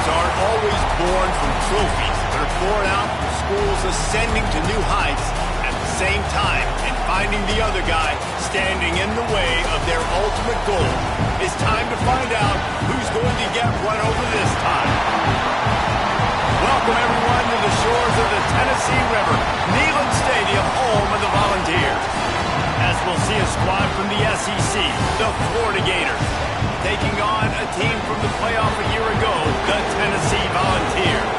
aren't always born from trophies. They're born out from schools ascending to new heights at the same time and finding the other guy standing in the way of their ultimate goal. It's time to find out who's going to get run over this time. Welcome, everyone, to the shores of the Tennessee River, Neyland Stadium, home of the Volunteers. As we'll see a squad from the SEC, the Florida Gators, taking on a team from the playoff a year ago, the Tennessee Volunteers.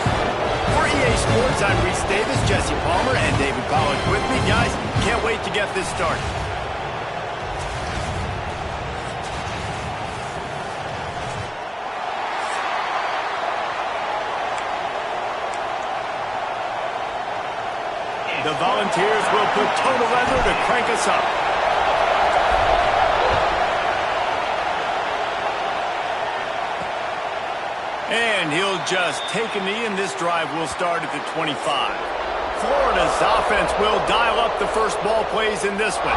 For EA Sports, I'm Reese Davis, Jesse Palmer, and David Pollack with me. Guys, can't wait to get this started. The Volunteers will put total leather to crank us up. And he'll just take a knee, and this drive will start at the 25. Florida's offense will dial up the first ball plays in this one.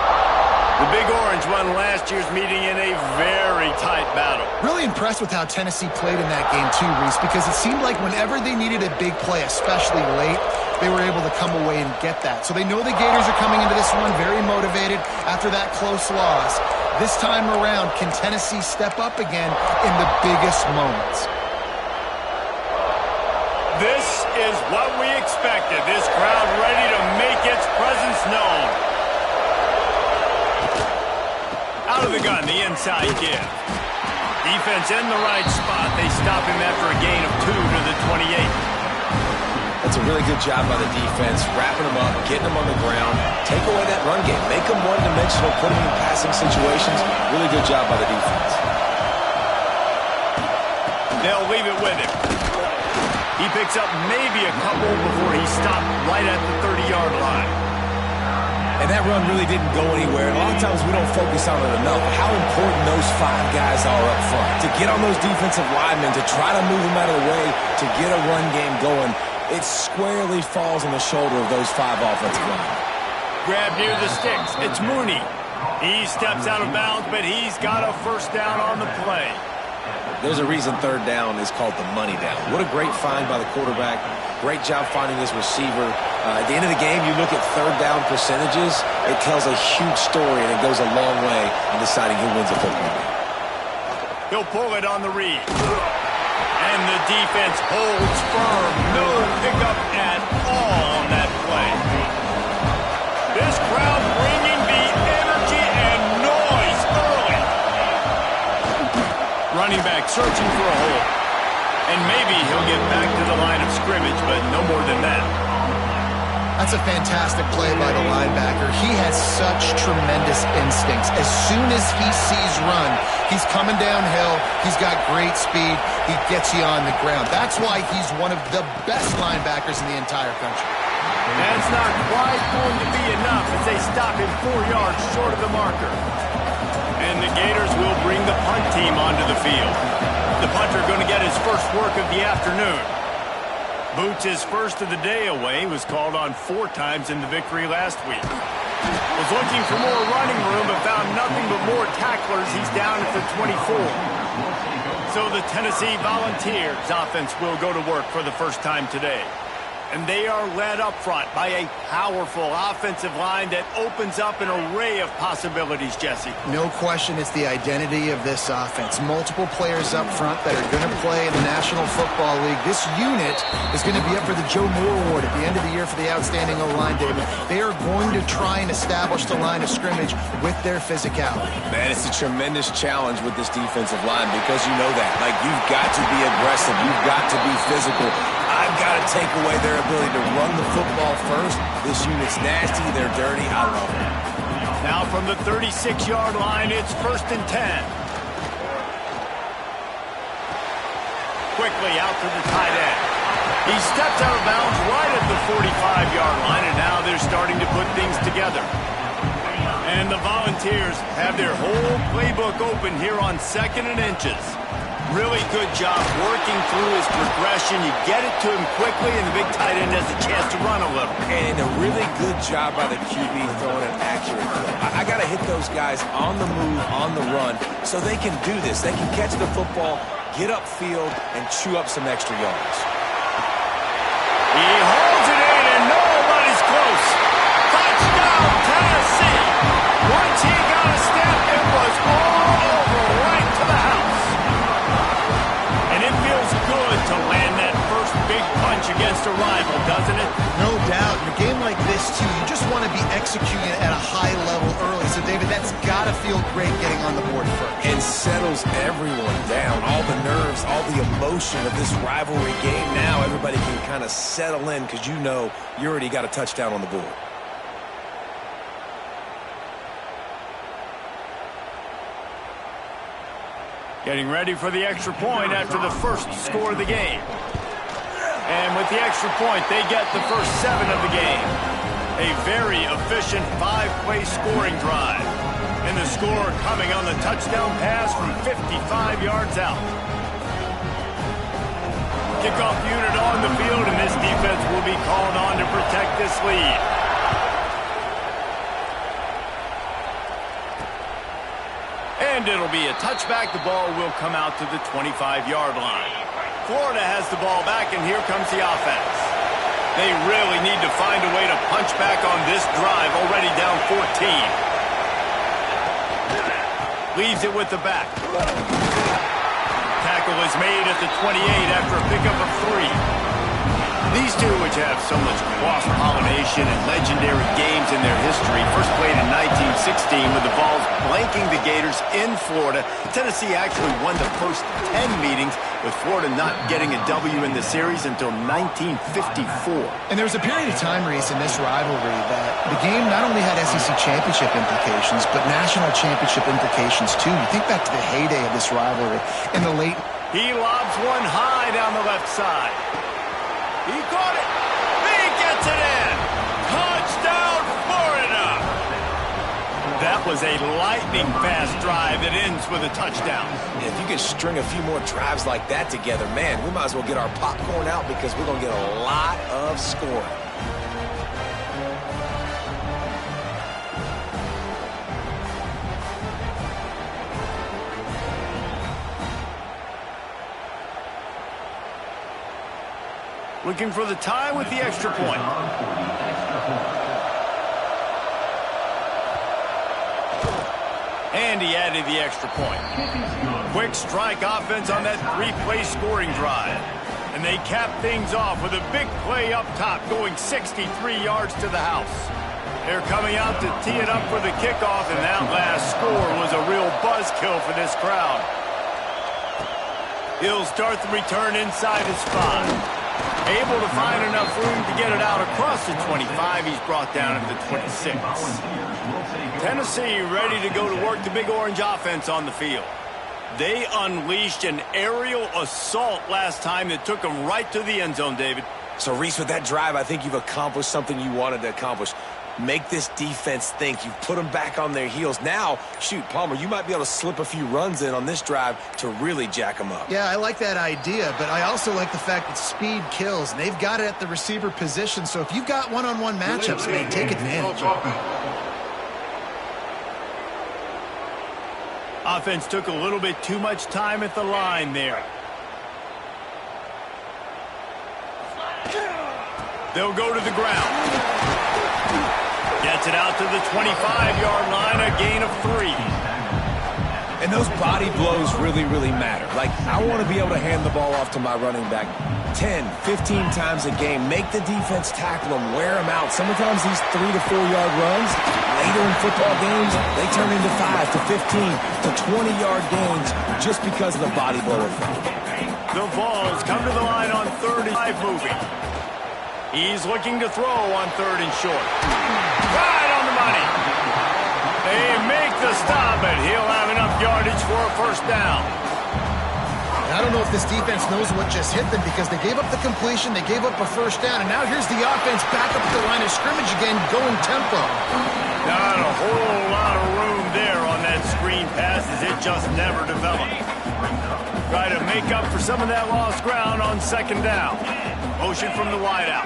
The Big Orange won last year's meeting in a very tight battle. Really impressed with how Tennessee played in that game too, Reese, because it seemed like whenever they needed a big play, especially late, they were able to come away and get that. So they know the Gators are coming into this one very motivated after that close loss. This time around, can Tennessee step up again in the biggest moments? This is what we expected. This crowd ready to make its presence known. Out of the gun, the inside give. Defense in the right spot. They stop him after a gain of 2 to the 28. That's a really good job by the defense, wrapping them up, getting them on the ground, take away that run game, make them one-dimensional, put them in passing situations. Really good job by the defense. They'll leave it with him. He picks up maybe a couple before he stopped right at the 30-yard line. And that run really didn't go anywhere. And a lot of times we don't focus on it enough, how important those 5 guys are up front. To get on those defensive linemen, to try to move them out of the way, to get a run game going, it squarely falls on the shoulder of those 5 offensive linemen. Grab near the sticks. It's Mooney. He steps out of bounds, but he's got a first down on the play. There's a reason third down is called the money down. What a great find by the quarterback. Great job finding his receiver. At the end of the game, you look at third down percentages. It tells a huge story, and it goes a long way in deciding who wins a football game. He'll pull it on the read. And the defense holds firm. No pickup at all on that play. This crowd bringing the energy and noise early. Running back searching for a hole. And maybe he'll get back to the line of scrimmage, but no more than that. That's a fantastic play by the linebacker. He has such tremendous instincts. As soon as he sees run, he's coming downhill. He's got great speed. He gets you on the ground. That's why he's one of the best linebackers in the entire country. That's not quite going to be enough as they stop him 4 yards short of the marker. And the Gators will bring the punt team onto the field. The punter going to get his first work of the afternoon. Boots his first of the day away, was called on 4 times in the victory last week. Was looking for more running room, but found nothing but more tacklers. He's down at the 24. So the Tennessee Volunteers offense will go to work for the first time today. And they are led up front by a powerful offensive line that opens up an array of possibilities, Jesse. No question it's the identity of this offense. Multiple players up front that are going to play in the National Football League. This unit is going to be up for the Joe Moore Award at the end of the year for the outstanding O-line, David. They are going to try and establish the line of scrimmage with their physicality. Man, it's a tremendous challenge with this defensive line because you know that. Like, you've got to be aggressive. You've got to be physical. I've got to take away their ability to run the football first. This unit's nasty. They're dirty. I love it. Now from the 36-yard line, it's 1st and 10. Quickly out to the tight end. He steps out of bounds right at the 45-yard line, and now they're starting to put things together. And the Volunteers have their whole playbook open here on 2nd and inches. Really good job working through his progression. You get it to him quickly, and the big tight end has a chance to run a little. And a really good job by the QB throwing an accurate throw. I got to hit those guys on the move, on the run, so they can do this. They can catch the football, get upfield, and chew up some extra yards. He holds it in, and nobody's close. Touchdown, Tennessee! Once he got a step, it was all over right to the house. And it feels good to land that first big punch against a rival, doesn't it? No doubt. In a game like this, too, you just want to be executing at a high level early. So, David, that's got to feel great getting on the board first. And settles everyone down. All the nerves, all the emotion of this rivalry game. Now everybody can kind of settle in because you know you already got a touchdown on the board. Getting ready for the extra point after the first score of the game. And with the extra point, they get the first 7 of the game. A very efficient 5-play scoring drive. And the score coming on the touchdown pass from 55 yards out. Kickoff unit on the field, and this defense will be called on to protect this lead. And it'll be a touchback. The ball will come out to the 25-yard line. Florida has the ball back, and here comes the offense. They really need to find a way to punch back on this drive, already down 14. Leaves it with the back. Tackle is made at the 28 after a pickup of 3. These two, which have so much cross-pollination and legendary games in their history, first played in 1916 with the Vols blanking the Gators in Florida. Tennessee actually won the first 10 meetings, with Florida not getting a W in the series until 1954. And there was a period of time, Reese, in this rivalry that the game not only had SEC championship implications, but national championship implications, too. You think back to the heyday of this rivalry in the late... He lobs one high down the left side. He caught it. He gets it in. Touchdown, Florida. That was a lightning-fast drive that ends with a touchdown. If you can string a few more drives like that together, man, we might as well get our popcorn out because we're going to get a lot of scoring. Looking for the tie with the extra point. And he added the extra point. Quick strike offense on that 3-play scoring drive. And they cap things off with a big play up top, going 63 yards to the house. They're coming out to tee it up for the kickoff, and that last score was a real buzzkill for this crowd. He'll start the return inside his 5. Able to find enough room to get it out across the 25. He's brought down at the 26. Tennessee ready to go to work the Big Orange offense on the field. They unleashed an aerial assault last time that took them right to the end zone, David. So, Reese, with that drive, I think you've accomplished something you wanted to accomplish. Make this defense think. You've put them back on their heels. Now, shoot, Palmer, you might be able to slip a few runs in on this drive to really jack them up. Yeah, I like that idea, but I also like the fact that speed kills. And they've got it at the receiver position, so if you've got one-on-one matchups, man, take advantage. Offense took a little bit too much time at the line there. They'll go to the ground. Gets it out to the 25-yard line, a gain of 3. And those body blows really, really matter. Like, I want to be able to hand the ball off to my running back 10, 15 times a game. Make the defense tackle them, wear them out. Sometimes these 3 to 4 yard runs, later in football games, they turn into 5 to 15 to 20-yard gains just because of the body blow effect. The Vols come to the line on 3rd and 5 moving. He's looking to throw on 3rd and short. Right on the money. They make the stop, but he'll have enough yardage for a first down. I don't know if this defense knows what just hit them because they gave up the completion, they gave up a first down, and now here's the offense back up at the line of scrimmage again, going tempo. Not a whole lot of room there on that screen pass as it just never developed. Try to make up for some of that lost ground on second down. Motion from the wideout.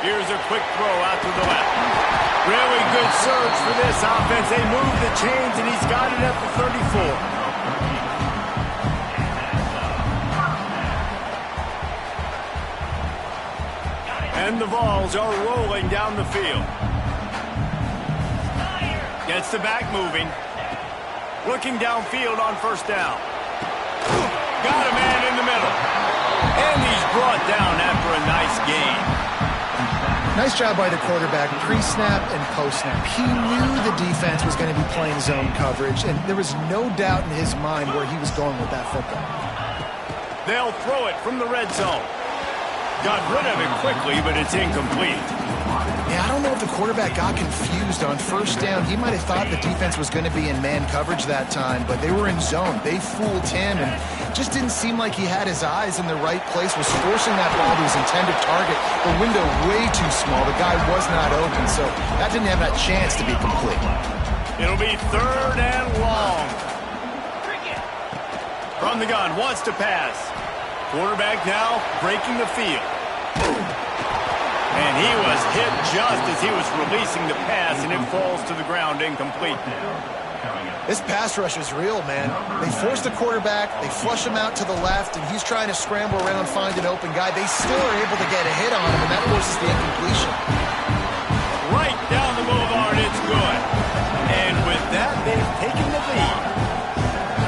Here's a quick throw out to the left. Really good surge for this offense. They move the chains, and he's got it at the 34. And the Vols are rolling down the field. Gets the back moving. Looking downfield on first down. Got a man in the middle. And he's brought down after a nice gain. Nice job by the quarterback, pre-snap and post-snap. He knew the defense was going to be playing zone coverage, and there was no doubt in his mind where he was going with that football. They'll throw it from the red zone. Got rid of it quickly, but it's incomplete. Yeah, I don't know if the quarterback got confused on first down. He might have thought the defense was going to be in man coverage that time, but they were in zone. They fooled him, and just didn't seem like he had his eyes in the right place, was forcing that ball to his intended target. The window way too small. The guy was not open, so that didn't have that chance to be complete. It'll be third and long. From the gun, wants to pass. Quarterback now breaking the field. And he was hit just as he was releasing the pass, and it falls to the ground incomplete. This pass rush is real, man. They force the quarterback, they flush him out to the left, and he's trying to scramble around, find an open guy. They still are able to get a hit on him, and that forces the incompletion. Right down the boulevard, it's good. And with that, they've taken the lead.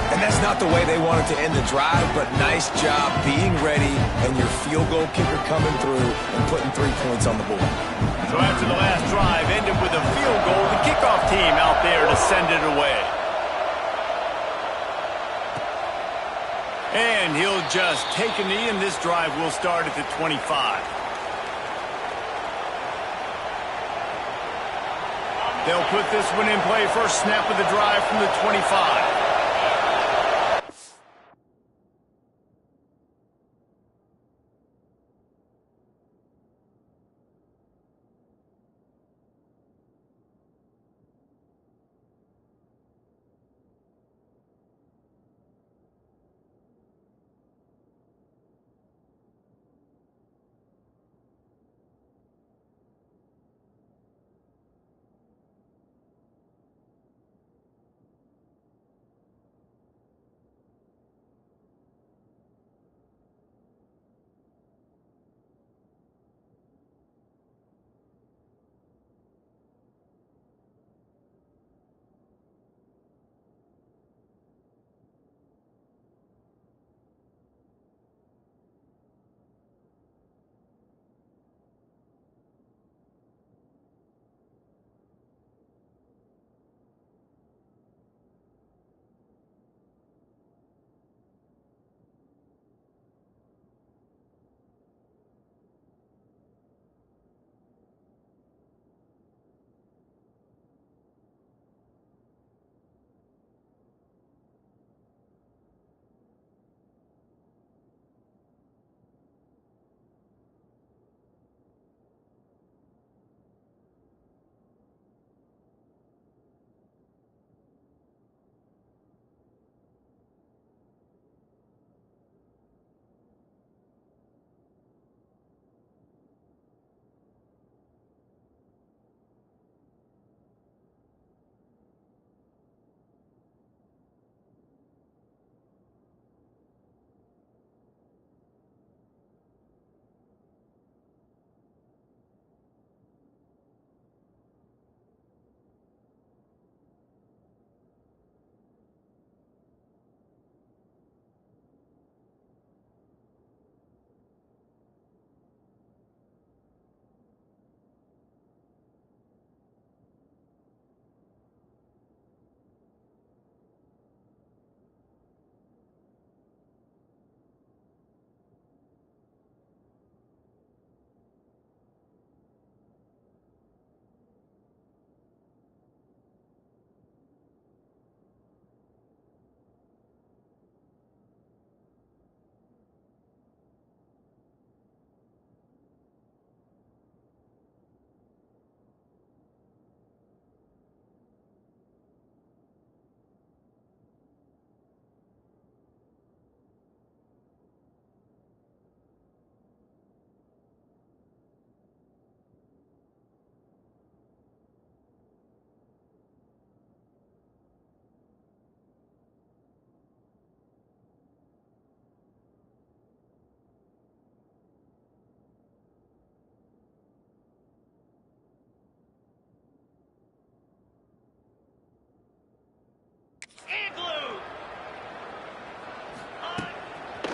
And that's not the way they wanted to end the drive, but nice job being ready and your field goal kicker coming through and putting 3 points on the board. So after the last drive ended with a field goal, the kickoff team out there to send it away. And he'll just take a knee, and this drive will start at the 25. They'll put this one in play. First snap of the drive from the 25.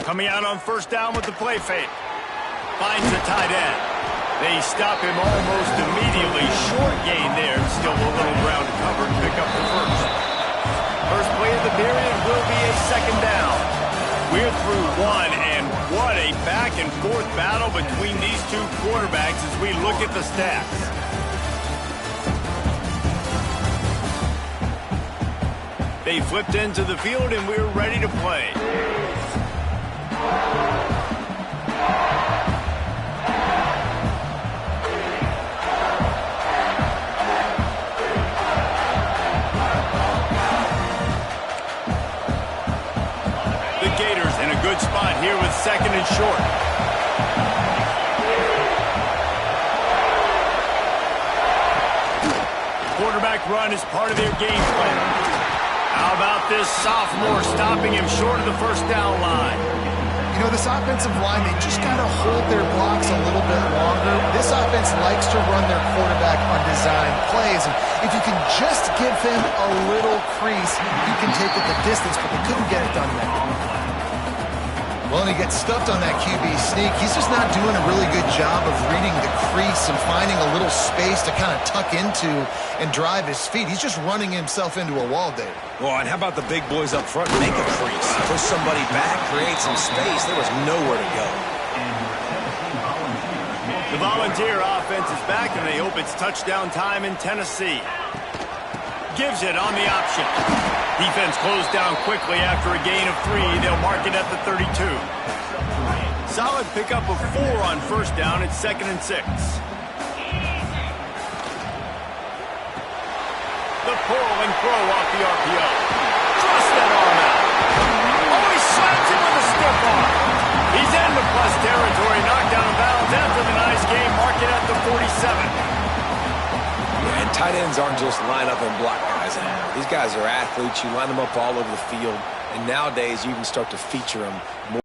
Coming out on first down with the play fake. Finds the tight end. They stop him almost immediately. Short gain there. Still a little ground to cover to pick up the first. First play of the period will be a second down. We're through one, and what a back-and-forth battle between these two quarterbacks as we look at the stats. They flipped into the field, and we're ready to play. The Gators in a good spot here with second and short. Quarterback run is part of their game plan. How about this sophomore stopping him short of the first down line? You know, this offensive line, they just got to hold their blocks a little bit longer. This offense likes to run their quarterback on design plays. And if you can just give him a little crease, you can take it the distance, but they couldn't get it done there. Well, and he gets stuffed on that QB sneak. He's just not doing a really good job of reading the crease and finding a little space to kind of tuck into and drive his feet. He's just running himself into a wall, Dave. Well, and how about the big boys up front? Make a crease. Push somebody back, create some space. There was nowhere to go. The Volunteer offense is back, and they hope it's touchdown time in Tennessee. Gives it on the option. Defense closed down quickly after a gain of 3. They'll mark it at the 32. Solid pickup of 4 on first down. It's 2nd and 6. The pull and throw off the RPO. Thrust that arm out. Oh, he slaps him with a stiff arm. He's in the plus territory. Knocked out of bounds after the nice game. Mark it at the 47. And tight ends aren't just line up and block guys anymore. These guys are athletes. You line them up all over the field. And nowadays, you can start to feature them more.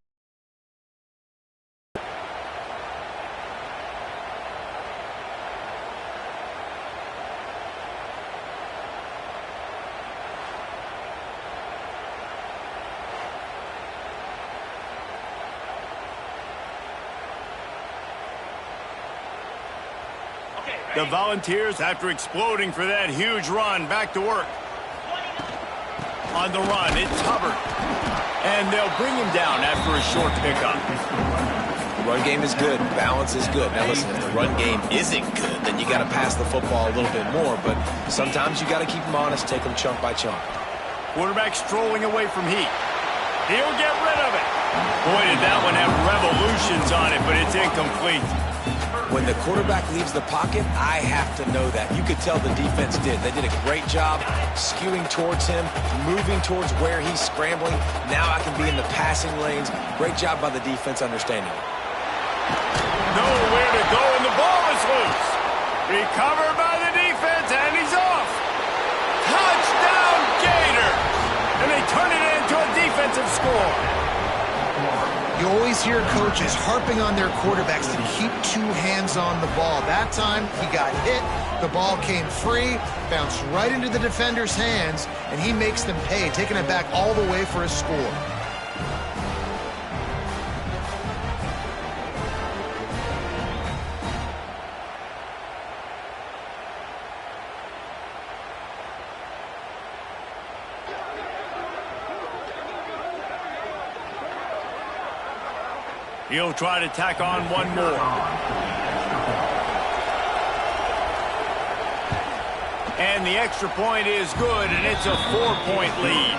The Volunteers, after exploding for that huge run, back to work. On the run, it's Hubbard. And they'll bring him down after a short pickup. The run game is good. Balance is good. Now listen, if the run game isn't good, then you got to pass the football a little bit more. But sometimes you got to keep them honest, take them chunk by chunk. Quarterback strolling away from heat. He'll get rid of it. Boy, did that one have revolutions on it, but it's incomplete. When the quarterback leaves the pocket, I have to know that. You could tell the defense did. They did a great job skewing towards him, moving towards where he's scrambling. Now I can be in the passing lanes. Great job by the defense understanding it. Nowhere to go, and the ball is loose. Recovered by the defense, and he's off. Touchdown, Gators! And they turn it into a defensive score. You always hear coaches harping on their quarterbacks to keep 2 hands on the ball. That time, he got hit, the ball came free, bounced right into the defender's hands, and he makes them pay, taking it back all the way for a score. He'll try to tack on one more. And the extra point is good, and it's a 4-point lead.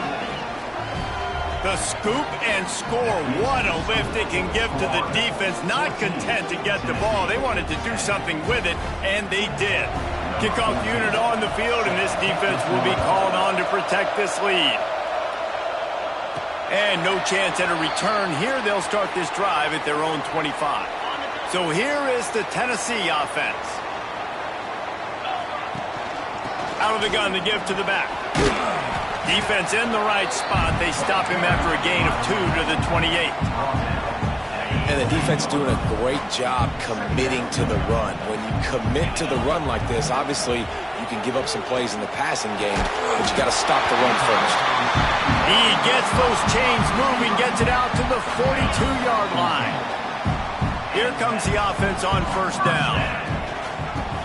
The scoop and score. What a lift it can give to the defense. Not content to get the ball. They wanted to do something with it, and they did. Kickoff unit on the field, and this defense will be called on to protect this lead. And no chance at a return here. They'll start this drive at their own 25. So here is the Tennessee offense. Out of the gun, the give to the back. Defense in the right spot. They stop him after a gain of 2 to the 28. And the defense doing a great job committing to the run. When you commit to the run like this, obviously you can give up some plays in the passing game, but you got to stop the run first. He gets those chains moving, gets it out to the 42-yard line. Here comes the offense on first down.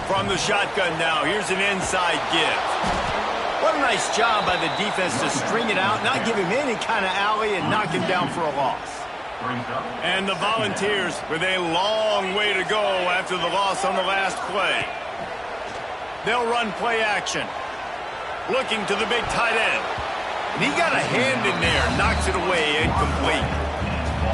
From the shotgun now, here's an inside give. What a nice job by the defense to string it out, not give him any kind of alley, and knock him down for a loss. And the Volunteers with a long way to go after the loss on the last play. They'll run play action. Looking to the big tight end. And he got a hand in there, knocks it away, incomplete.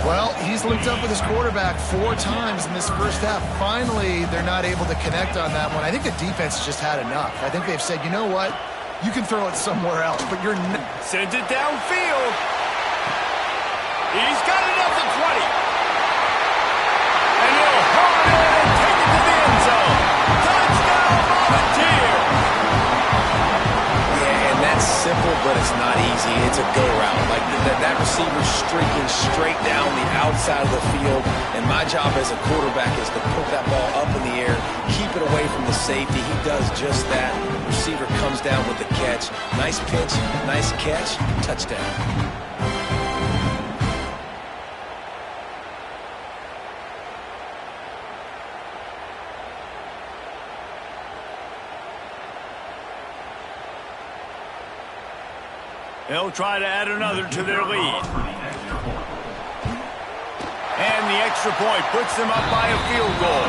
Well, he's linked up with his quarterback 4 times in this first half. Finally, they're not able to connect on that one. I think the defense just had enough. I think they've said, you know what? You can throw it somewhere else, but you're not. Sends it downfield. He's got it at the 20. And he'll haul it in and take it to the end zone. Touchdown, Volunteer! Yeah, and that's simple, but it's not easy. It's a go route. Like that receiver streaking straight down the outside of the field. And my job as a quarterback is to put that ball up in the air, keep it away from the safety. He does just that. Receiver comes down with the catch. Nice pitch, nice catch, touchdown. They'll try to add another to their lead. And the extra point puts them up by a field goal.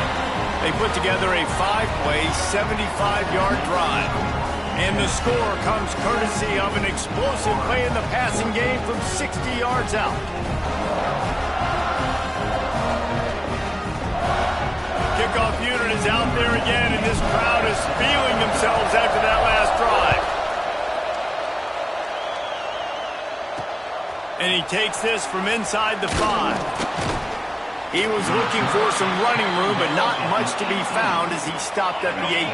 They put together a 5-play, 75-yard drive. And the score comes courtesy of an explosive play in the passing game from 60 yards out. Kickoff unit is out there again, and this crowd is feeling themselves after that last drive. And he takes this from inside the 5. He was looking for some running room, but not much to be found as he stopped at the 18.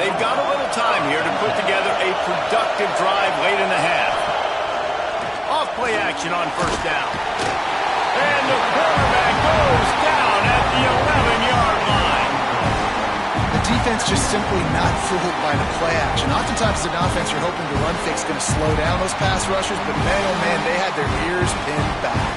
They've got a little time here to put together a productive drive late in the half. Off play action on first down. And the quarterback goes down at the 11-yard line. The defense just simply not fooled by the play action. Oftentimes, as an offense, you're hoping the run fix is going to slow down those pass rushers, but man, oh man, they had their ears pinned back.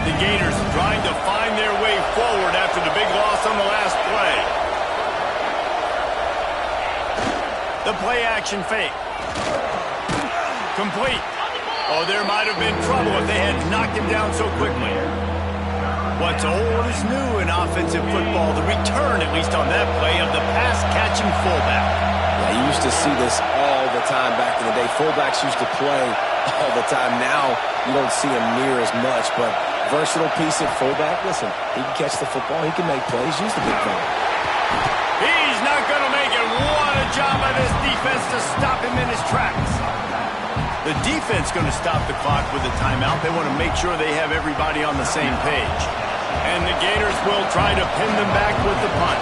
The Gators trying to find their way forward after the big loss on the last play. The play action fake. Complete. Oh, there might have been trouble if they had knocked him down so quickly. What's old is new in offensive football. The return, at least on that play, of the pass-catching fullback. Yeah, you used to see this all the time back in the day. Fullbacks used to play all the time. Now you don't see him near as much, but versatile piece of fullback. Listen, he can catch the football. He can make plays. Use the big play. He's not going to make it. What a job by this defense to stop him in his tracks. The defense going to stop the clock with a timeout. They want to make sure they have everybody on the same page. And the Gators will try to pin them back with the punt.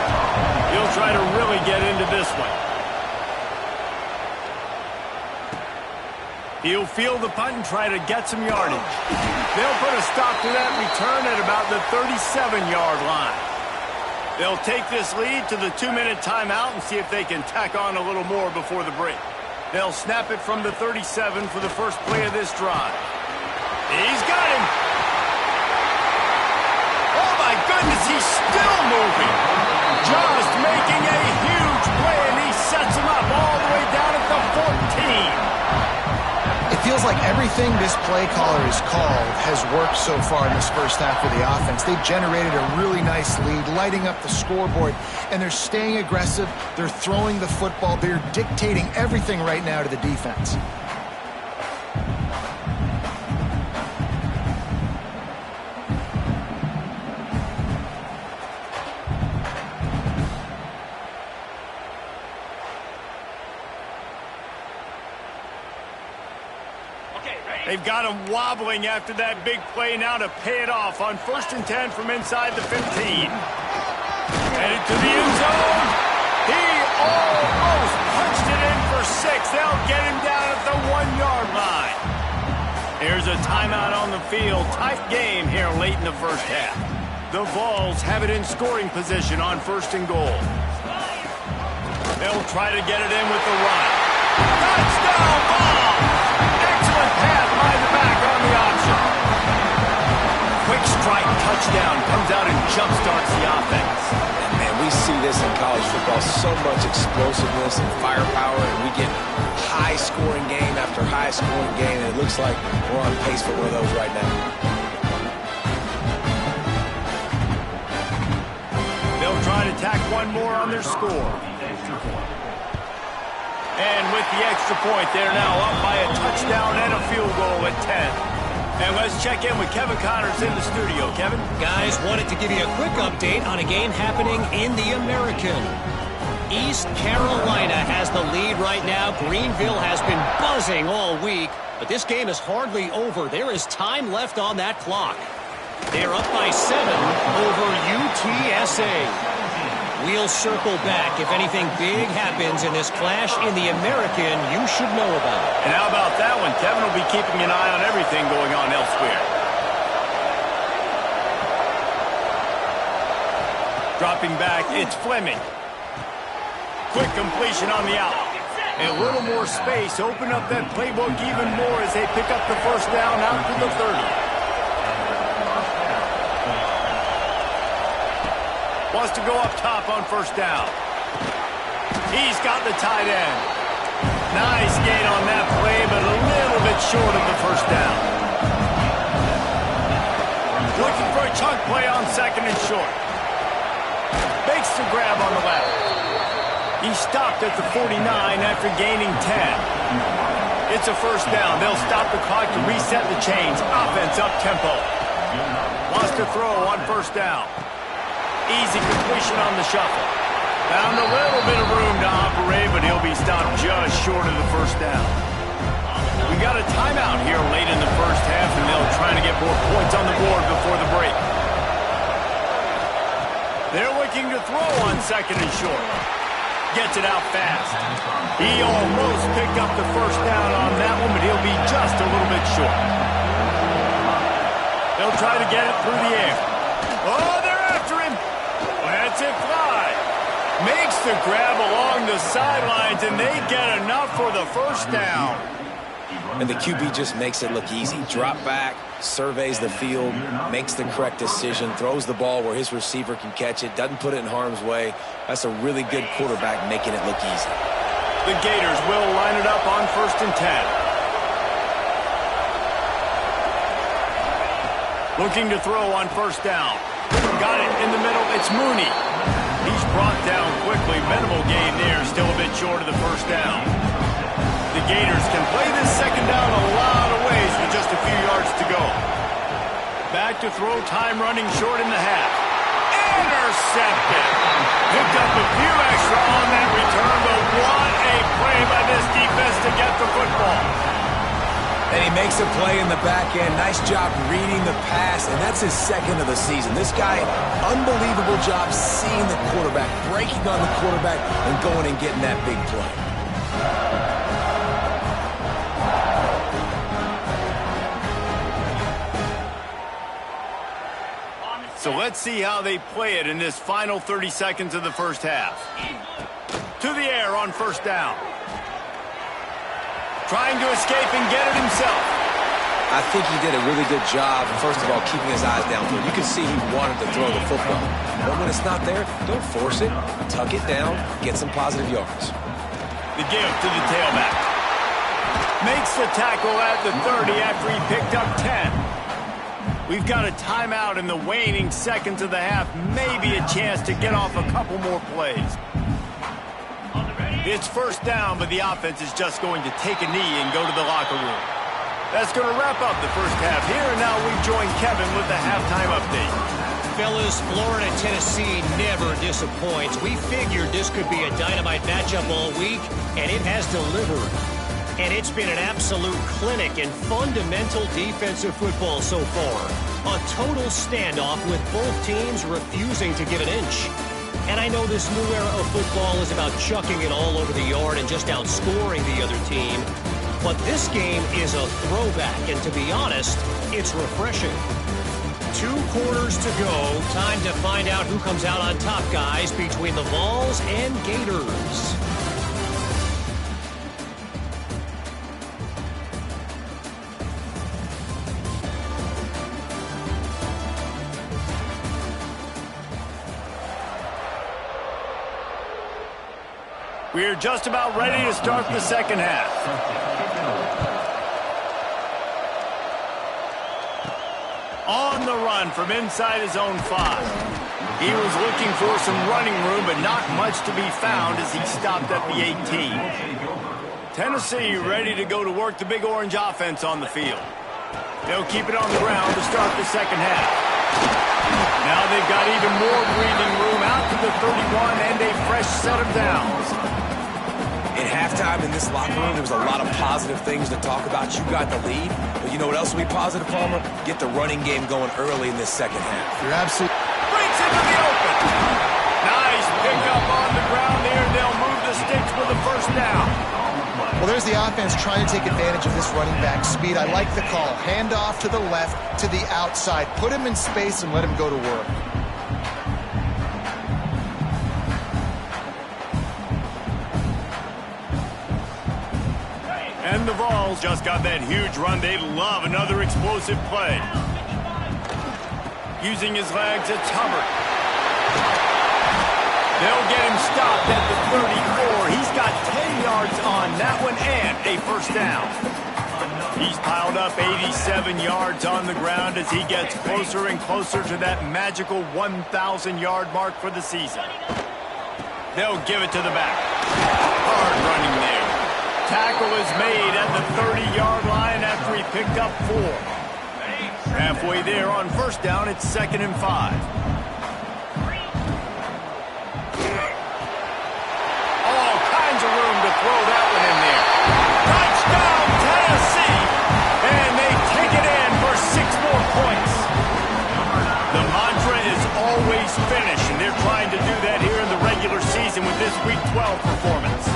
He'll try to really get into this one. He'll field the punt and try to get some yardage. They'll put a stop to that return at about the 37-yard line. They'll take this lead to the 2-minute timeout and see if they can tack on a little more before the break. They'll snap it from the 37 for the first play of this drive. He's got him. Oh, my goodness, he's still moving. Just making a huge play, and he sets him up all the way down at the 14. It feels like everything this play caller has called has worked so far in this first half of the offense. They've generated a really nice lead, lighting up the scoreboard, and they're staying aggressive. They're throwing the football. They're dictating everything right now to the defense. They've got him wobbling after that big play now to pay it off on 1st and 10 from inside the 15. Headed to the end zone. He almost punched it in for 6. They'll get him down at the 1-yard line. Here's a timeout on the field. Tight game here late in the first half. The Vols have it in scoring position on 1st and goal. They'll try to get it in with the run. Touchdown ball! Excellent pass by the back on the option. Quick strike touchdown comes out and jumpstarts the offense. And man, we see this in college football, so much explosiveness and firepower, and we get high-scoring game after high-scoring game, and it looks like we're on pace for one of those right now. They'll try to tack one more on their score. And with the extra point, they're now up by a touchdown and a field goal at 10. And let's check in with Kevin Connors in the studio. Kevin? Guys, wanted to give you a quick update on a game happening in the American. East Carolina has the lead right now. Greenville has been buzzing all week, but this game is hardly over. There is time left on that clock. They're up by 7 over UTSA. We'll circle back. If anything big happens in this clash in the American, you should know about it. And how about that one? Kevin will be keeping an eye on everything going on elsewhere. Dropping back, it's Fleming. Quick completion on the out. A little more space. Open up that playbook even more as they pick up the first down out to the 30. Wants to go up top on 1st down. He's got the tight end. Nice gain on that play, but a little bit short of the 1st down. Looking for a chunk play on 2nd and short. Makes the grab on the left. He stopped at the 49 after gaining 10. It's a 1st down. They'll stop the clock to reset the chains. Offense up tempo. Wants to throw on 1st down. Easy completion on the shuffle. Found a little bit of room to operate, but he'll be stopped just short of the 1st down. We got a timeout here late in the first half, and they'll try to get more points on the board before the break. They're looking to throw on 2nd and short. Gets it out fast. He almost picked up the 1st down on that one, but he'll be just a little bit short. They'll try to get it through the air. Oh, they're after him. Lets it fly. Makes the grab along the sidelines, and they get enough for the 1st down. And the QB just makes it look easy. Drop back, surveys the field, makes the correct decision, throws the ball where his receiver can catch it, doesn't put it in harm's way. That's a really good quarterback making it look easy. The Gators will line it up on 1st and 10. Looking to throw on 1st down. Got it in the middle. It's Mooney. He's brought down quickly. Minimal gain there. Still a bit short of the 1st down. The Gators can play this 2nd down a lot of ways with just a few yards to go. Back to throw. Time running short in the half. Intercepted. Picked up a few extra on that return, but what a play by this defense to get the football. And he makes a play in the back end. Nice job reading the pass, and that's his 2nd of the season. This guy, unbelievable job seeing the quarterback, breaking on the quarterback, and going and getting that big play. So let's see how they play it in this final 30 seconds of the first half. To the air on 1st down. Trying to escape and get it himself. I think he did a really good job, first of all, keeping his eyes downfield. You can see he wanted to throw the football. But when it's not there, don't force it. Tuck it down, get some positive yards. The give to the tailback. Makes the tackle at the 30 after he picked up 10. We've got a timeout in the waning seconds of the half. Maybe a chance to get off a couple more plays. It's 1st down, but the offense is just going to take a knee and go to the locker room. That's going to wrap up the first half here, and now we join Kevin with the halftime update. Fellas, Florida-Tennessee never disappoints. We figured this could be a dynamite matchup all week, and it has delivered. And it's been an absolute clinic in fundamental defensive football so far. A total standoff with both teams refusing to give an inch. And I know this new era of football is about chucking it all over the yard and just outscoring the other team. But this game is a throwback, and to be honest, it's refreshing. 2 quarters to go. Time to find out who comes out on top, guys, between the Vols and Gators. We're just about ready to start the second half. On the run from inside his own 5. He was looking for some running room, but not much to be found as he stopped at the 18. Tennessee ready to go to work the Big Orange offense on the field. They'll keep it on the ground to start the second half. Now they've got even more breathing room out to the 31 and a fresh set of downs. At halftime in this locker room, there was a lot of positive things to talk about. You got the lead, but you know what else will be positive, Palmer? Get the running game going early in this second half. You're absolutely... Breaks into the open. Nice pickup on the ground there. They'll move the sticks for the first down. Well, there's the offense trying to take advantage of this running back speed. I like the call. Hand off to the left, to the outside. Put him in space and let him go to work. And the Vols just got that huge run. They love another explosive play. Using his legs, it's Hubbard. They'll get him stopped at the 34. He's got 10 yards on that one and a first down. He's piled up 87 yards on the ground as he gets closer and closer to that magical 1,000-yard mark for the season. They'll give it to the back. Hard running there. Tackle is made at the 30-yard line after he picked up 4. Halfway there on first down, it's 2nd and 5. All kinds of room to throw that one in there. Touchdown, Tennessee! And they take it in for 6 more points. The mantra is always finish, and they're trying to do that here in the regular season with this Week 12 performance.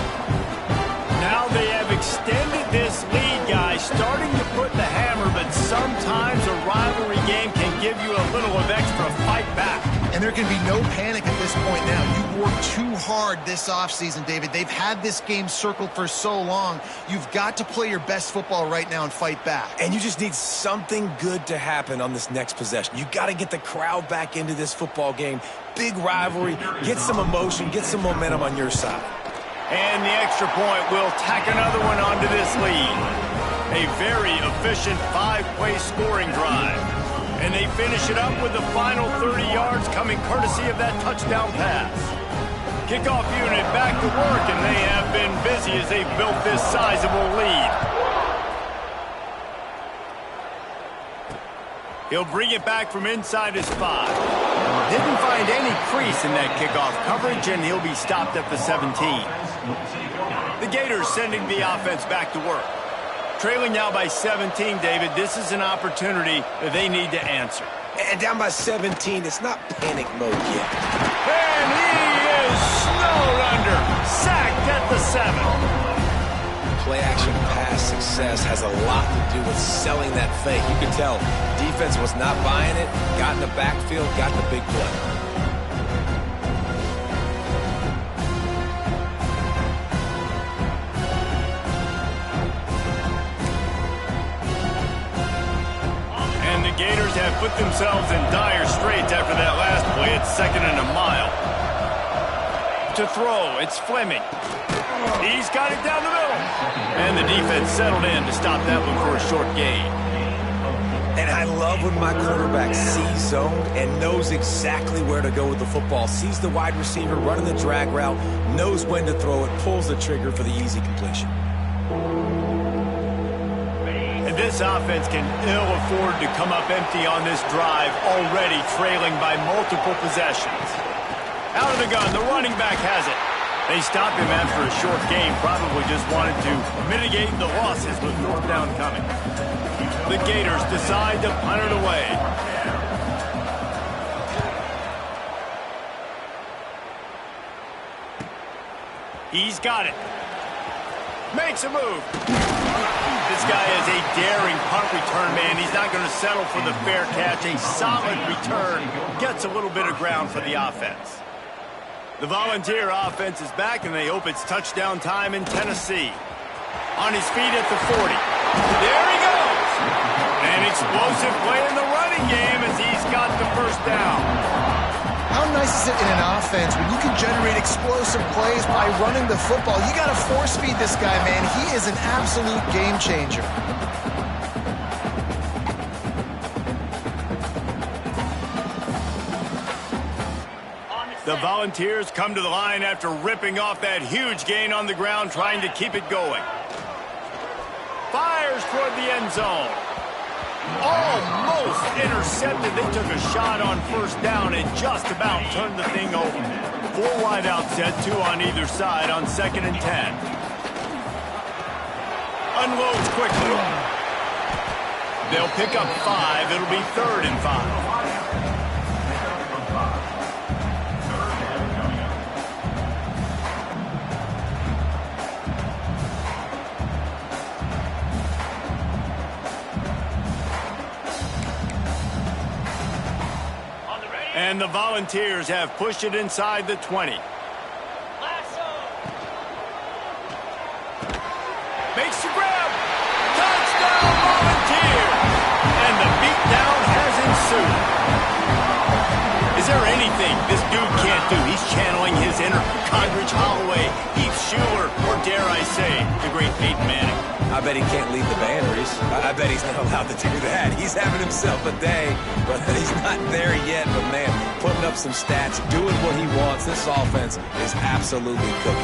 Now they have extended this lead, guys, starting to put the hammer, but sometimes a rivalry game can give you a little of extra fight back. And there can be no panic at this point now. You've worked too hard this offseason, David. They've had this game circled for so long. You've got to play your best football right now and fight back. And you just need something good to happen on this next possession. You got to get the crowd back into this football game. Big rivalry. Get some emotion. Get some momentum on your side. And the extra point will tack another one onto this lead. A very efficient 5-play scoring drive. And they finish it up with the final 30 yards coming courtesy of that touchdown pass. Kickoff unit back to work, and they have been busy as they've built this sizable lead. He'll bring it back from inside his 5. Didn't find any crease in that kickoff coverage, and he'll be stopped at the 17. The Gators sending the offense back to work. Trailing now by 17, David. This is an opportunity that they need to answer. And down by 17, it's not panic mode yet. And he is snowed under. Sacked at the 7. Play-action pass success has a lot to do with selling that fake. You can tell defense was not buying it, got in the backfield, got the big play. Gators have put themselves in dire straits after that last play. It's 2nd and a mile. To throw, it's Fleming. He's got it down the middle. And the defense settled in to stop that one for a short gain. And I love when my quarterback sees zone and knows exactly where to go with the football. Sees the wide receiver running the drag route, knows when to throw it, pulls the trigger for the easy completion. This offense can ill afford to come up empty on this drive, already trailing by multiple possessions. Out of the gun, the running back has it. They stopped him after a short game, probably just wanted to mitigate the losses with 4th down coming. The Gators decide to punt it away. He's got it. Makes makes a move. This guy is a daring punt return man. He's not going to settle for the fair catch. A solid return gets a little bit of ground for the offense. The Volunteer offense is back, and they hope it's touchdown time in Tennessee. On his feet at the 40. There he goes. An explosive play in the running game as he's got the first down. How nice is it in an offense when you can generate explosive plays by running the football? You got to force feed this guy, man. He is an absolute game changer. The Volunteers come to the line after ripping off that huge gain on the ground, trying to keep it going. Fires toward the end zone. Almost intercepted. They took a shot on first down and just about turned the thing over. 4 wide out set, 2 on either side on 2nd and 10. Unloads quickly. They'll pick up 5. It'll be 3rd and 5. And the Volunteers have pushed it inside the 20. Makes the grab. Touchdown, Volunteer! And the beatdown has ensued. Is there anything this dude can't do? He's channeling his inner Condridge Holloway, Heath Schuler, or dare I say, the great Peyton Manning. I bet he can't lead the band, Reese. I bet he's not allowed to do that. He's having himself a day, but he's not there yet. But, man, putting up some stats, doing what he wants. This offense is absolutely cooking.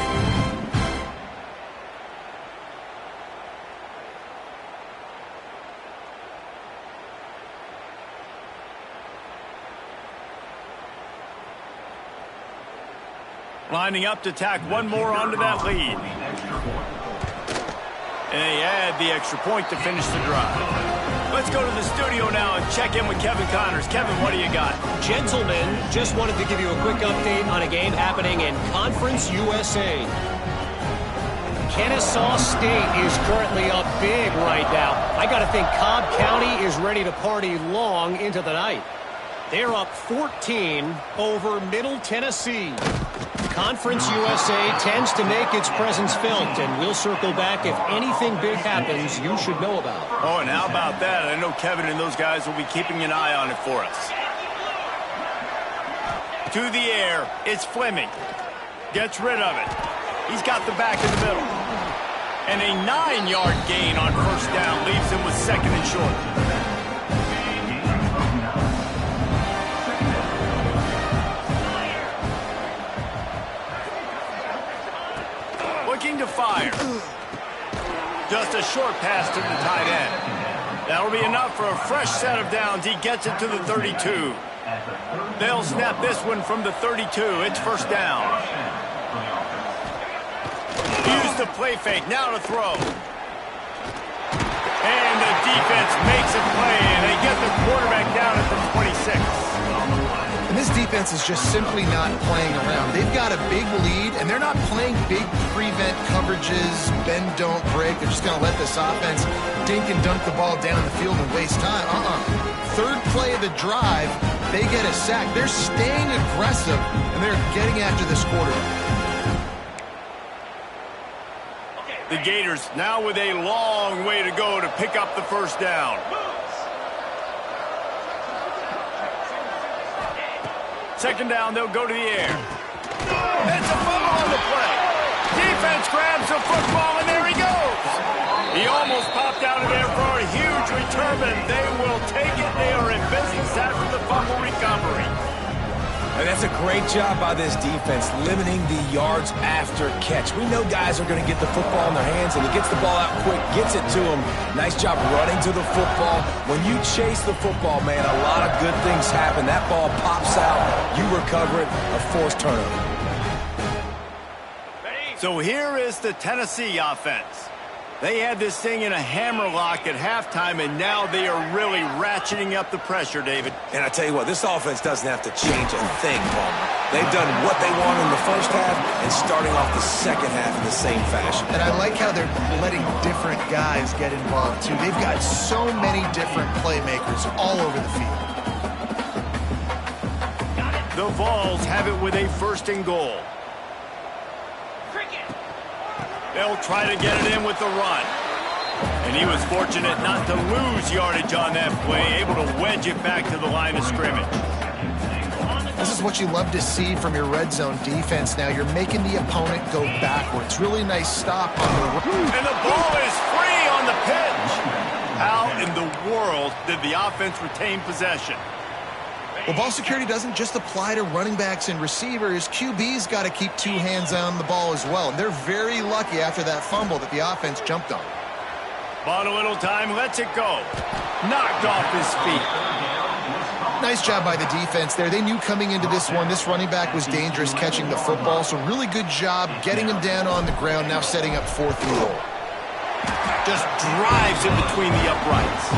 Lining up to tack one more onto that lead. And they add the extra point to finish the drive. Let's go to the studio now and check in with Kevin Connors. Kevin, what do you got? Gentlemen, just wanted to give you a quick update on a game happening in Conference USA. Kennesaw State is currently up big right now. I got to think Cobb County is ready to party long into the night. They're up 14 over Middle Tennessee. Conference USA tends to make its presence felt, and we'll circle back if anything big happens you should know about. Oh, and how about that? I know Kevin and those guys will be keeping an eye on it for us. To the air, it's Fleming. Gets rid of it. He's got the back in the middle. And a 9-yard gain on first down leaves him with 2nd and short. Looking to fire. Just a short pass to the tight end. That'll be enough for a fresh set of downs. He gets it to the 32. They'll snap this one from the 32. It's first down. Use the play fake. Now to throw. And the defense makes a play, and they get the quarterback down at the 26. And this defense is just simply not playing around. They've got a big lead, and they're not playing big prevent coverages, bend, don't break. They're just going to let this offense dink and dunk the ball down the field and waste time. Third play of the drive, they get a sack. They're staying aggressive, and they're getting after this quarterback. The Gators now with a long way to go to pick up the first down. Second down, they'll go to the air. It's a fumble on the play. Defense grabs the football, and there he goes. He almost popped out of there for a huge return, and they will take it. They are in business after the fumble recovery. And that's a great job by this defense, limiting the yards after catch. We know guys are going to get the football in their hands, and he gets the ball out quick, gets it to them. Nice job running to the football. When you chase the football, man, a lot of good things happen. That ball pops out, you recover it, a forced turnover. So here is the Tennessee offense. They had this thing in a hammerlock at halftime, and now they are really ratcheting up the pressure, David. And I tell you what, this offense doesn't have to change a thing, Palmer. They've done what they want in the first half and starting off the second half in the same fashion. And I like how they're letting different guys get involved, too. They've got so many different playmakers all over the field. The Vols have it with a 1st and goal. They'll try to get it in with the run. And he was fortunate not to lose yardage on that play, able to wedge it back to the line of scrimmage. This is what you love to see from your red zone defense now. You're making the opponent go backwards. Really nice stop on the... And the ball is free on the pitch. How in the world did the offense retain possession? Well, ball security doesn't just apply to running backs and receivers. QB's got to keep 2 hands on the ball as well. And they're very lucky after that fumble that the offense jumped on. Bought a little time, lets it go. Knocked off his feet. Nice job by the defense there. They knew coming into this one, this running back was dangerous catching the football. So really good job getting him down on the ground, now setting up 4th and goal. Just drives in between the uprights.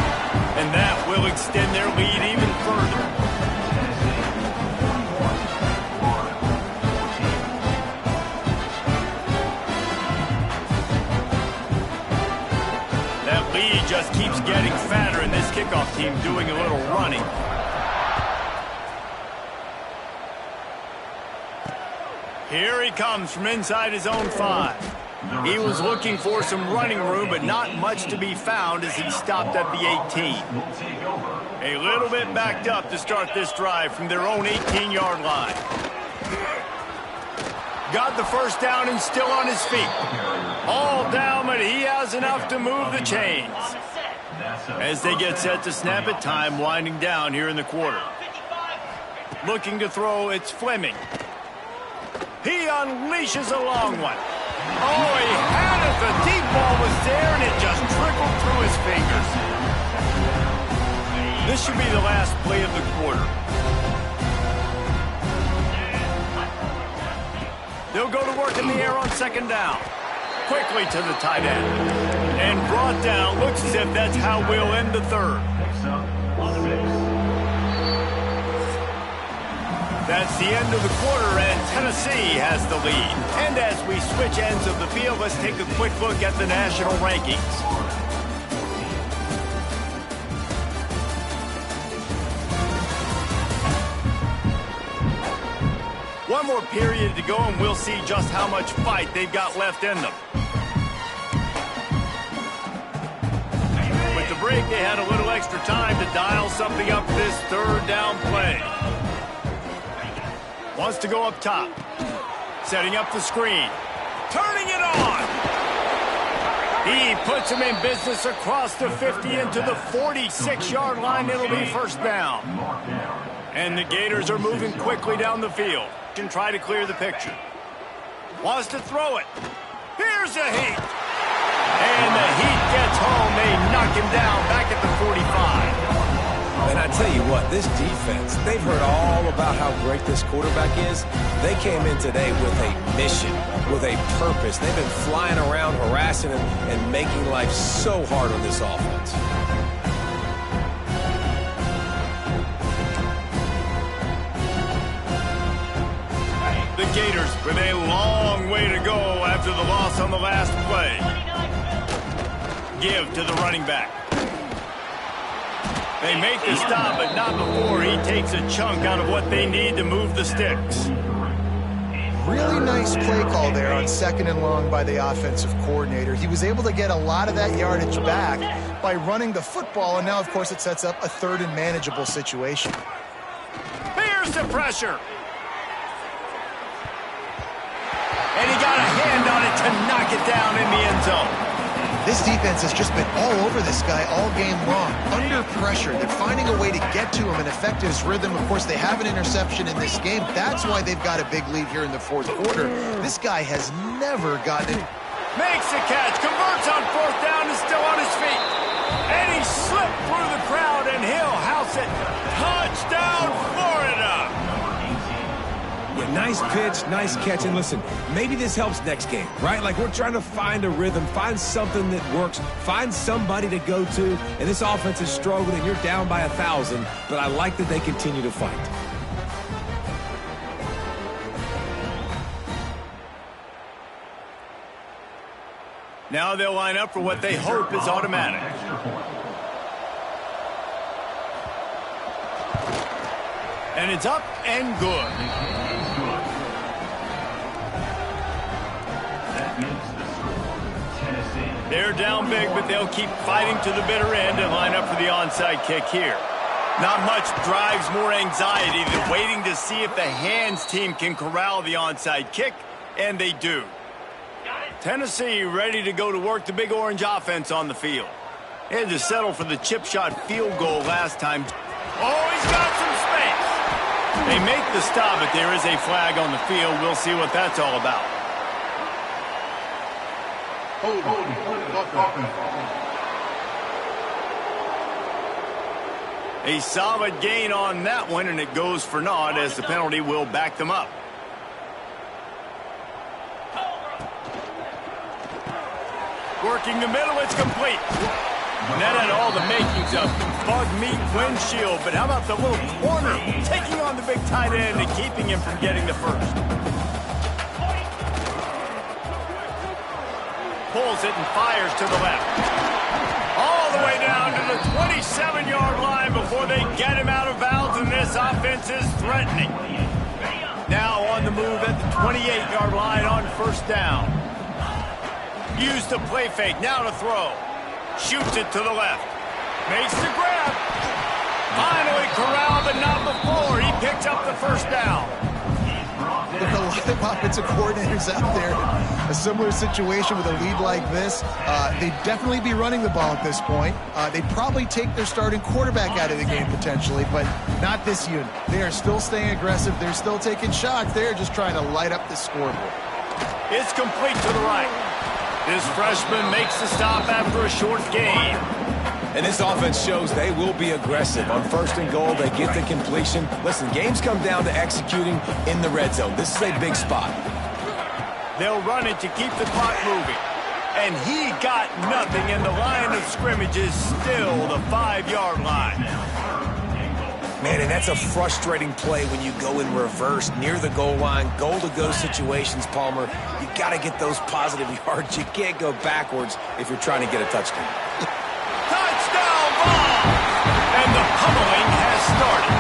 And that will extend their lead even further. Just keeps getting fatter, and this kickoff team doing a little running. Here he comes from inside his own 5. He was looking for some running room, but not much to be found as he stopped at the 18. A little bit backed up to start this drive from their own 18-yard line. Got the 1st down and still on his feet. All down, but he has enough to move the chains. As they get set to snap it, time winding down here in the quarter. Looking to throw, it's Fleming. He unleashes a long one. Oh, he had it. The deep ball was there, and it just trickled through his fingers. This should be the last play of the quarter. They'll go to work in the air on 2nd down. Quickly to the tight end. And brought down. Looks as if that's how we'll end the 3rd. That's the end of the quarter, and Tennessee has the lead. And as we switch ends of the field, let's take a quick look at the national rankings. One more period to go, and we'll see just how much fight they've got left in them. With the break, they had a little extra time to dial something up for this 3rd down play. Wants to go up top. Setting up the screen. Turning it on! He puts him in business across the 50 into the 46-yard line. It'll be 1st down. And the Gators are moving quickly down the field. Can try to clear the picture. Wants to throw it. Here's a heat. And the heat gets home. They knock him down back at the 45. And I tell you what, this defense, they've heard all about how great this quarterback is. They came in today with a mission, with a purpose. They've been flying around, harassing him, and making life so hard on this offense. The Gators with a long way to go after the loss on the last play. Give to the running back. They make the stop, but not before he takes a chunk out of what they need to move the sticks. Really nice play call there on 2nd and long by the offensive coordinator. He was able to get a lot of that yardage back by running the football, and now, of course, it sets up a 3rd and manageable situation. Here's the pressure. And he got a hand on it to knock it down in the end zone. This defense has just been all over this guy all game long. Under pressure, they're finding a way to get to him and affect his rhythm. Of course, they have an interception in this game. That's why they've got a big lead here in the 4th quarter. This guy has never gotten it. Makes the catch, converts on 4th down, and still on his feet. And he slipped through the crowd, and he'll house it. Touchdown, Florida! Nice pitch, nice catch. And listen, maybe this helps next game, right? Like we're trying to find a rhythm, find something that works, find somebody to go to. And this offense is struggling, and you're down by 1,000. But I like that they continue to fight. Now they'll line up for what they hope is automatic. And it's up and good. They're down big, but they'll keep fighting to the bitter end and line up for the onside kick here. Not much drives more anxiety than waiting to see if the hands team can corral the onside kick, and they do. Tennessee ready to go to work the Big Orange offense on the field. They had to settle for the chip shot field goal last time. Oh, he's got some space. They make the stop, but there is a flag on the field. We'll see what that's all about. A solid gain on that one, and it goes for naught as the penalty will back them up. Working the middle, it's complete. And that had all the makings of bug meat windshield, but how about the little corner taking on the big tight end and keeping him from getting the first? Pulls it and fires to the left. All the way down to the 27-yard line before they get him out of bounds, and this offense is threatening. Now on the move at the 28-yard line on first down. Used the play fake, now to throw. Shoots it to the left. Makes the grab. Finally corralled, but not before. He picks up the first down. Look, a lot of offensive coordinators out there, a similar situation with a lead like this. They'd definitely be running the ball at this point. They'd probably take their starting quarterback out of the game potentially, but not this unit. They are still staying aggressive. They're still taking shots. They're just trying to light up the scoreboard. It's complete to the right. This freshman makes the stop after a short gain. And this offense shows they will be aggressive. On first and goal, they get the completion. Listen, games come down to executing in the red zone. This is a big spot. They'll run it to keep the clock moving. And he got nothing, and the line of scrimmage is still the 5-yard line. Man, and that's a frustrating play when you go in reverse near the goal line, goal-to-go situations, Palmer. You got to get those positive yards. You can't go backwards if you're trying to get a touchdown. Touchdown ball! And the pummeling has started.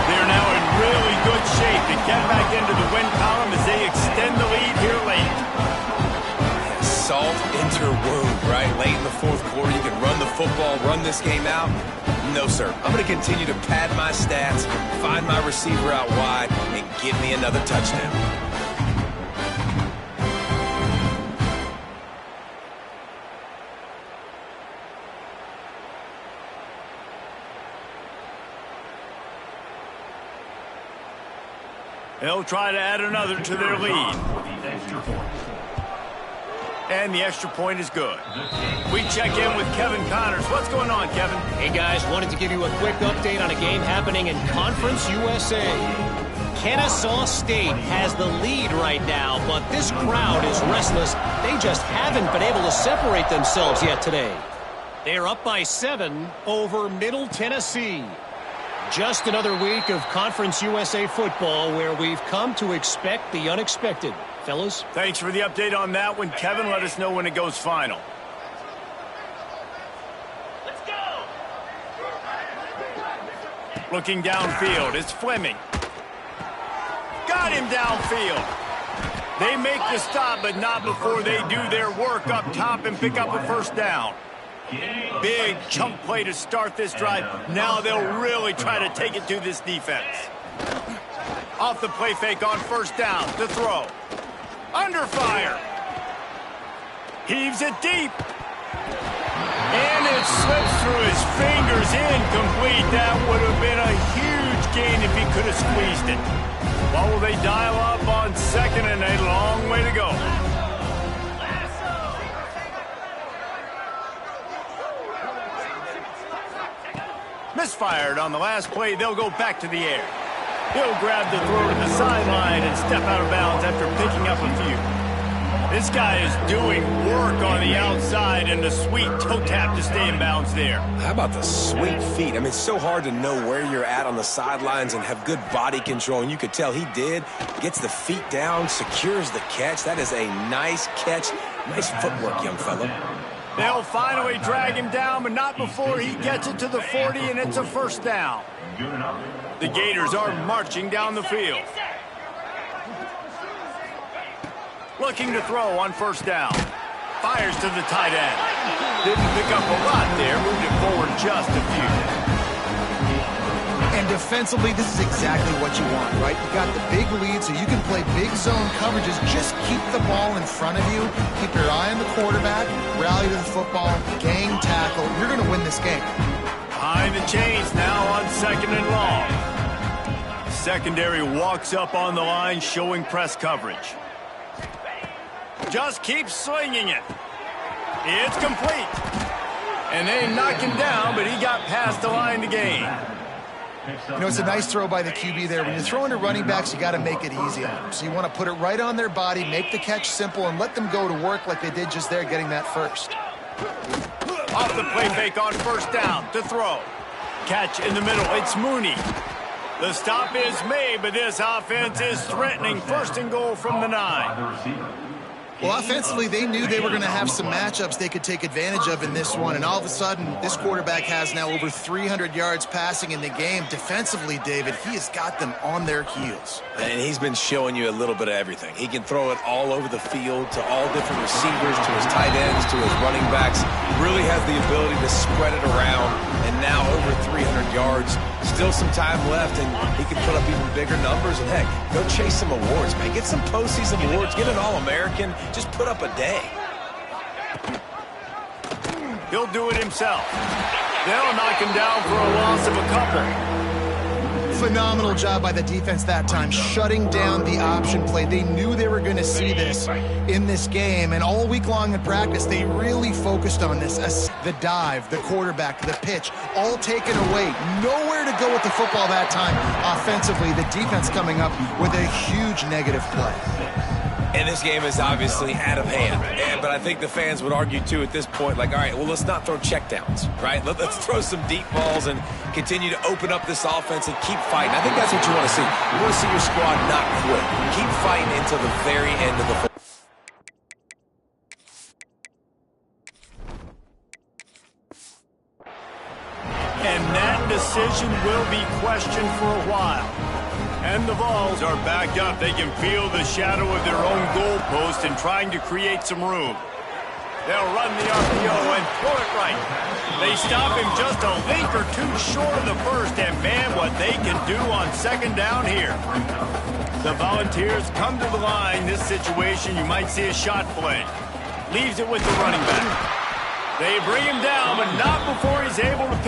They're now in really good shape to get back into the win column as they extend the lead here late. Salt into your wound, right? Late in the fourth quarter, you can run the football, run this game out. No, sir. I'm going to continue to pad my stats, find my receiver out wide, and give me another touchdown. They'll try to add another to their lead. And the extra point is good. We check in with Kevin Connors. What's going on, Kevin? Hey, guys, wanted to give you a quick update on a game happening in Conference USA. Kennesaw State has the lead right now, but this crowd is restless. They just haven't been able to separate themselves yet today. They're up by 7 over Middle Tennessee. Just another week of Conference USA football where we've come to expect the unexpected. Fellas? Thanks for the update on that one, Kevin. Let us know when it goes final. Let's go! Looking downfield, it's Fleming. Got him downfield. They make the stop, but not before they do their work up top and pick up a first down. Big chunk play to start this drive. Now they'll really try to take it to this defense. Off the play fake on first down to throw. Under fire. Heaves it deep. And it slips through his fingers, incomplete. That would have been a huge gain if he could have squeezed it. What will they dial up on second, and a long way to go. Misfired on the last play. They'll go back to the air. He'll grab the throw to the sideline and step out of bounds after picking up a few. This guy is doing work on the outside and the sweet toe tap to stay in bounds there. How about the sweet feet? I mean, it's so hard to know where you're at on the sidelines and have good body control, and you could tell he did. Gets the feet down, secures the catch. That is a nice catch. Nice footwork, young fella. They'll finally drag him down, but not before he gets it to the 40, and it's a first down. The Gators are marching down the field. Looking to throw on first down. Fires to the tight end. Didn't pick up a lot there. Moved it forward just a few. And defensively, this is exactly what you want, right? You got the big lead, so you can play big zone coverages. Just keep the ball in front of you. Keep your eye on the quarterback. Rally to the football. Gang tackle. You're going to win this game. Behind the chains now on 2nd and long. Secondary walks up on the line, showing press coverage. Just keeps slinging it. It's complete. And they knock him down, but he got past the line to gain. You know, it's a nice throw by the QB there. When you're throwing to running backs, you got to make it easy on them. So you want to put it right on their body, make the catch simple, and let them go to work like they did just there, getting that first. Off the play fake on first down to throw. Catch in the middle. It's Mooney. The stop is made, but this offense is threatening. 1st and goal from the 9. Well, offensively, they knew they were going to have some matchups they could take advantage of in this one, and all of a sudden, this quarterback has now over 300 yards passing in the game. Defensively, David, he has got them on their heels. And he's been showing you a little bit of everything. He can throw it all over the field to all different receivers, to his tight ends, to his running backs. Really has the ability to spread it around, and now over 300 yards. Still some time left, and he can put up even bigger numbers. And, heck, go chase some awards, man. Get some postseason awards. Get an All-American. Just put up a day. He'll do it himself. They'll knock him down for a loss of a couple. Phenomenal job by the defense that time, shutting down the option play. They knew they were going to see this in this game, and all week long in practice, they really focused on this. The dive, the quarterback, the pitch, all taken away. Nowhere to go with the football that time. Offensively, the defense coming up with a huge negative play. And this game is obviously out of hand. But I think the fans would argue, too, at this point, like, all right, well, let's not throw checkdowns, right? Let's throw some deep balls and continue to open up this offense and keep fighting. I think that's what you want to see. You want to see your squad not quit. Keep fighting until the very end of the football. And that decision will be questioned for a while. And the Vols are backed up. They can feel the shadow of their own goalpost and trying to create some room. They'll run the RPO and throw it right. They stop him just a link or two short of the first, and man, what they can do on 2nd down here. The Volunteers come to the line. This situation, you might see a shot play. Leaves it with the running back. They bring him down, but not before he's able to pick